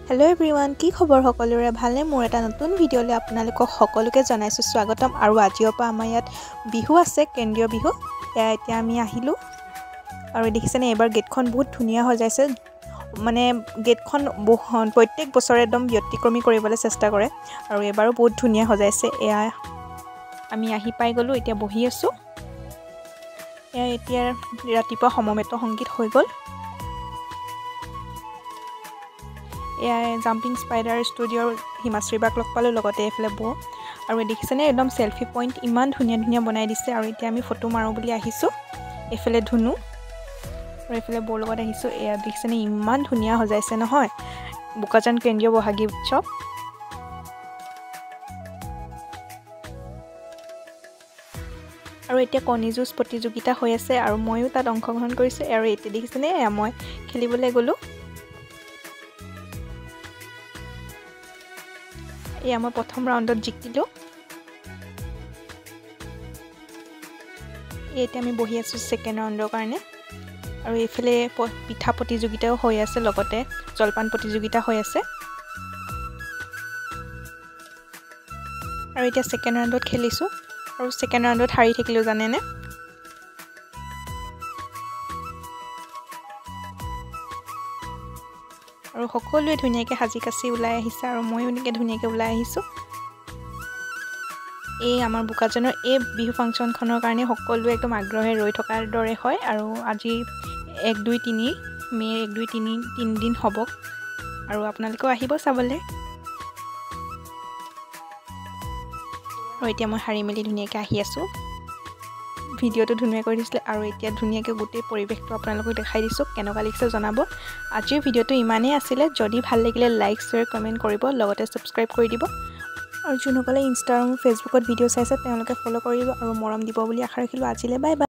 hello everyone কি খবৰ সকলোৰে ভালে মোৰ এটা নতুন ভিডিঅ'লৈ আপোনালোকক সকলোকে জনাইছো স্বাগতম আৰু আজিৰ পৰা আমাৰ ইয়াত বিহু আছে কেন্দ্ৰীয় বিহু এতিয়া আমি আহিলো আৰু দেখিছেনে এবাৰ গেটখন বহুত ধুনিয়া হৈ যাইছে মানে গেটখন প্ৰত্যেক বছৰে একদম ব্যতিক্ৰমী কৰিবলৈ চেষ্টা কৰে আৰু এবাৰো বহুত ধুনিয়া হৈ যাইছে এয়া আমি আহি পাই গলো এতিয়া বহি আছো এতিয়া ৰাতিপুৱা সমবেত সংগীত হৈ গল জাম্পিং স্পাইডাৰ ষ্টুডিঅ'ৰ হিমাশ্ৰী বাক লগ পালো লগতে এফালে বো আৰু দেখিছেনে একদম সেলফি পইণ্ট ইমান ধুনিয়া ধুনিয়া বনাই দিছে আৰু এতিয়া আমি ফটো মাৰো বুলি আহিছো এফালে ধুনু আৰু এফালে বৰ লগত আহিছো এয়া দেখিছেনে ইমান ধুনিয়া হৈ যাইছে নহয় বোকাজান কেন্দ্ৰীয় বহাগী উৎসৱ আৰু এতিয়া কণী যুঁজ প্ৰতিযোগিতা হৈ আছে আৰু মইও তাত অংশগ্ৰহণ কৰিছো আৰু এতিয়া দেখিছেনে মই খেলিবলৈ গলো মই প্ৰথম ৰাউণ্ডত জিকিলো এতিয়া আমি বহি আছো সেকেন্ড ৰাউণ্ডৰ কাৰণে আৰু এফালে পিঠা প্ৰতিযোগিতাও হৈ আছে লগতে জলপান প্ৰতিযোগিতা হৈ আছে আৰু এতিয়া সেকেন্ড ৰাউণ্ডত খেলিছো আৰু সেকেন্ড ৰাউণ্ডত হাৰি থাকিলো জানেনে আৰু সকলোৱে ধুনিয়াকৈ হাজি কাছি ওলাই আহিছে আৰু মইও নিকে ধুনিয়াকৈ ওলাই আহিছো এই আমাৰ বোকাজনৰ এই বিহু ফাংচনখনৰ কাৰণে সকলোৱে একদম আগ্ৰহে ৰৈ থকাৰ দৰে হয় আৰু আজি 1 2 3 মে 1 2 3 3 দিন হ'ব আৰু আপোনালোকেও আহিব চাবলৈ আৰু এতিয়া মই হাৰি মেলি ধুনিয়াকৈ আহি আছো ভিডিঅটো ধুনিয়া কৰি দিছিলে আৰু এতিয়া ধুনিয়াকৈ গোটেই পৰিবেশটো আপোনালোকক দেখাই দিছো কেনেকুৱা লাগিছে জনাব আজিৰ ভিডিঅটো ইমানেই আছিল যদি ভাল লাগিলে লাইক শেয়াৰ কমেন্ট কৰিব লগতে সাবস্ক্ৰাইব কৰি দিব আৰু যোনসকলে ইনষ্টাগ্ৰাম ফেচবুকত ভিডিঅ' চাইছে তেওঁলোকে ফলো কৰিব আৰু মৰম দিব বুলি আশা ৰাখিলো আজিলৈ বাই বাই